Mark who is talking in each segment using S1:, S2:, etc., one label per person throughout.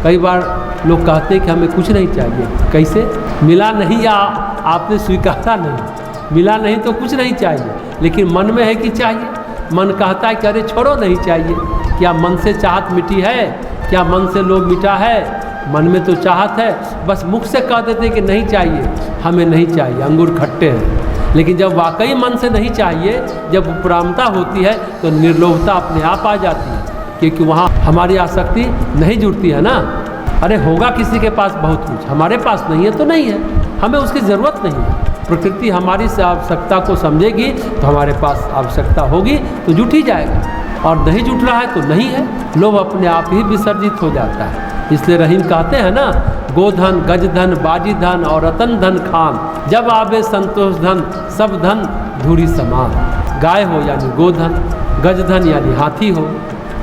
S1: कई बार लोग कहते हैं कि हमें कुछ नहीं चाहिए। कैसे? मिला नहीं या आपने स्वीकारा नहीं, मिला नहीं तो कुछ नहीं चाहिए, लेकिन मन में है कि चाहिए। मन कहता है कि अरे छोड़ो नहीं चाहिए। क्या मन से चाहत मिटी है? क्या मन से लोभ मिटा है? मन में तो चाहत है, बस मुख से कह देते हैं कि नहीं चाहिए, हमें नहीं चाहिए, अंगूर खट्टे हैं। लेकिन जब वाकई मन से नहीं चाहिए, जब उपरामता होती है तो निर्लोभता अपने आप आ जाती है, क्योंकि वहाँ हमारी आसक्ति नहीं जुड़ती है ना। अरे होगा किसी के पास बहुत कुछ, हमारे पास नहीं है तो नहीं है, हमें उसकी ज़रूरत नहीं है। प्रकृति हमारी से आवश्यकता को समझेगी तो हमारे पास आवश्यकता होगी तो जुट ही जाएगा, और नहीं जुट रहा है तो नहीं है। लोभ अपने आप ही विसर्जित हो जाता है। इसलिए रहीम कहते हैं ना, गोधन गजधन बाजी धन और रतन धन खान, जब आवे संतोष धन सब धन धूरी समान। गाय हो यानी गोधन, गजधन यानी हाथी हो।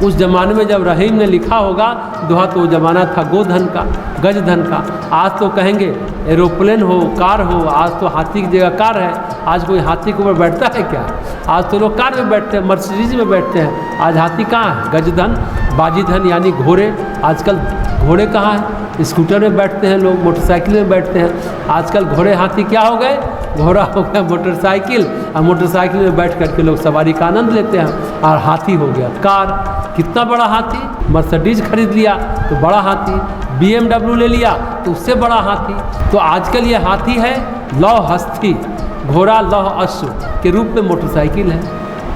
S1: उस ज़माने में जब रहीम ने लिखा होगा दोहा तो वो ज़माना था गोधन का, गजधन का। आज तो कहेंगे एरोप्लेन हो, कार हो, आज तो हाथी की जगह कार है। आज कोई हाथी के ऊपर बैठता है क्या? आज तो लोग कार में बैठते हैं, मर्सिडीज में बैठते हैं। आज हाथी कहाँ है? गजधन बाजीधन यानी घोड़े। आजकल घोड़े कहाँ हैं? स्कूटर में बैठते हैं लोग, मोटरसाइकिल में बैठते हैं। आजकल घोड़े हाथी क्या हो गए? घोड़ा हो गया मोटरसाइकिल, और मोटरसाइकिल में बैठ करके लोग सवारी का आनंद लेते हैं। और हाथी हो गया कार। कितना बड़ा हाथी? मर्सिडीज खरीद लिया तो बड़ा हाथी, BMW ले लिया तो उससे बड़ा हाथी। तो आजकल ये हाथी है लौह हस्ती, घोड़ा लौह अश्व के रूप में मोटरसाइकिल है।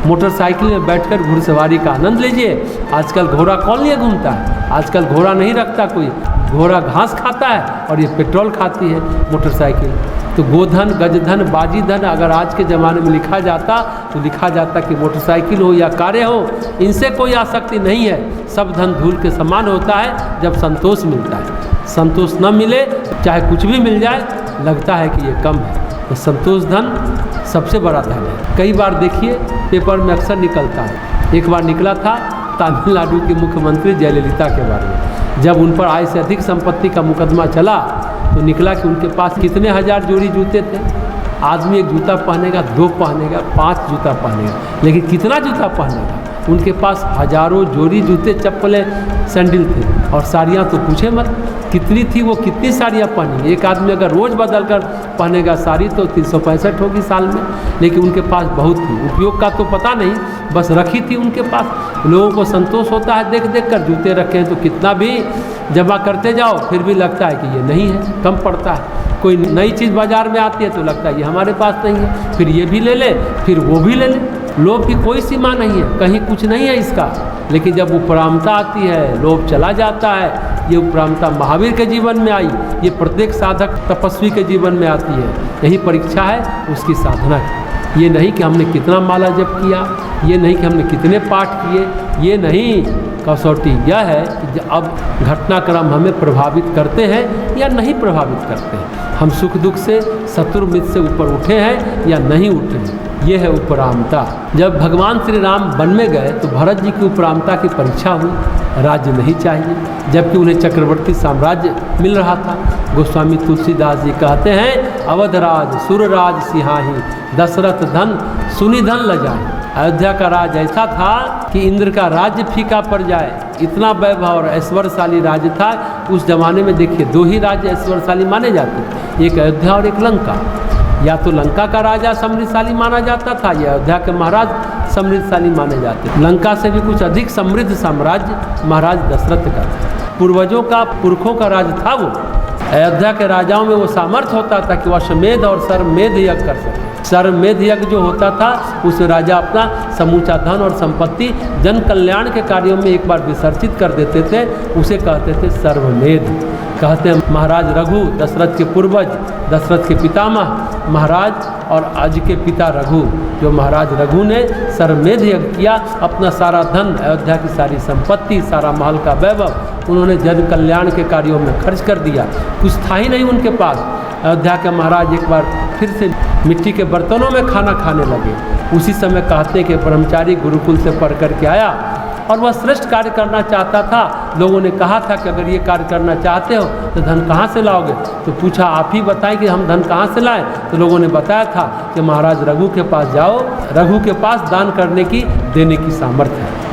S1: मोटरसाइकिल में बैठकर घुड़सवारी का आनंद लीजिए। आजकल घोड़ा कौन लिए घूमता है? आजकल घोड़ा नहीं रखता कोई। घोड़ा घास खाता है और ये पेट्रोल खाती है मोटरसाइकिल। तो गोधन गजधन बाजीधन अगर आज के ज़माने में लिखा जाता तो लिखा जाता कि मोटरसाइकिल हो या कारें हो, इनसे कोई आसक्ति नहीं है। सब धन धूल के समान होता है जब संतोष मिलता है। संतोष न मिले, चाहे कुछ भी मिल जाए, लगता है कि ये कम है। तो संतोष धन सबसे बड़ा धन है। कई बार देखिए पेपर में अक्सर निकलता है। एक बार निकला था तमिलनाडु के मुख्यमंत्री जयललिता के बारे में। जब उन पर आय से अधिक संपत्ति का मुकदमा चला तो निकला कि उनके पास कितने हजार जोड़ी जूते थे। आदमी एक जूता पहनेगा, दो पहनेगा, 5 जूता पहनेगा, लेकिन कितना जूता पहनेगा? उनके पास हजारों जोड़ी जूते चप्पलें सैंडल थे, और साड़ियाँ तो पूछे मत कितनी थी। वो कितनी साड़ियाँ पहनी? एक आदमी अगर रोज़ बदल कर पहनेगा साड़ी तो 365 होगी साल में, लेकिन उनके पास बहुत थी। उपयोग का तो पता नहीं, बस रखी थी उनके पास। लोगों को संतोष होता है देख देख कर। जूते रखे हैं तो कितना भी जमा करते जाओ फिर भी लगता है कि ये नहीं है, कम पड़ता है। कोई नई चीज़ बाज़ार में आती है तो लगता है ये हमारे पास नहीं है, फिर ये भी ले ले, फिर वो भी ले ले। लोभ की कोई सीमा नहीं है, कहीं कुछ नहीं है इसका। लेकिन जब उपरामता आती है, लोभ चला जाता है। ये उपरामता महावीर के जीवन में आई, ये प्रत्येक साधक तपस्वी के जीवन में आती है। यही परीक्षा है उसकी साधना की। ये नहीं कि हमने कितना माला जप किया, ये नहीं कि हमने कितने पाठ किए, ये नहीं। कसौटी यह है कि अब घटनाक्रम हमें प्रभावित करते हैं या नहीं प्रभावित करते हैं। हम सुख दुख से शत्रु मित्र से ऊपर उठे हैं या नहीं उठे हैं। ये है उपरामता। जब भगवान श्री राम वन में गए तो भरत जी की उपरामता की परीक्षा हुई। राज्य नहीं चाहिए, जबकि उन्हें चक्रवर्ती साम्राज्य मिल रहा था। गोस्वामी तुलसीदास जी कहते हैं, अवधराज सुरराज सिंहाही, दशरथ धन सुनिधन लजाए। अयोध्या का राज ऐसा था कि इंद्र का राज्य फीका पड़ जाए, इतना वैभव और ऐश्वर्यशाली राज्य था। उस जमाने में देखिए 2 ही राज्य ऐश्वर्यशाली माने जाते, एक अयोध्या और एक लंका। या तो लंका का राजा समृद्धशाली माना जाता था या अयोध्या के महाराज समृद्धशाली माने जाते। लंका से भी कुछ अधिक समृद्ध साम्राज्य महाराज दशरथ का था। पूर्वजों का, पुरखों का राज था वो। अयोध्या के राजाओं में वो सामर्थ्य होता था कि वह अश्वमेध और सर्वमेध यज्ञ कर सके। सर्वमेध यज्ञ जो होता था उसे राजा अपना समूचा धन और संपत्ति जन कल्याण के कार्यों में एक बार विसर्जित कर देते थे, उसे कहते थे सर्वमेध। कहते हैं महाराज रघु, दशरथ के पूर्वज, दशरथ के पितामह महाराज और आज के पिता रघु, जो महाराज रघु ने सरमेध यज्ञ किया, अपना सारा धन, अयोध्या की सारी संपत्ति, सारा महल का वैभव उन्होंने जन कल्याण के कार्यों में खर्च कर दिया। कुछ था ही नहीं उनके पास। अयोध्या के महाराज एक बार फिर से मिट्टी के बर्तनों में खाना खाने लगे। उसी समय कहते हैं कि ब्रह्मचारी गुरुकुल से पढ़ करके आया और वह श्रेष्ठ कार्य करना चाहता था। लोगों ने कहा था कि अगर ये कार्य करना चाहते हो तो धन कहाँ से लाओगे? तो पूछा आप ही बताएं कि हम धन कहाँ से लाएं? तो लोगों ने बताया था कि महाराज रघु के पास जाओ, रघु के पास दान करने की, देने की सामर्थ्य है।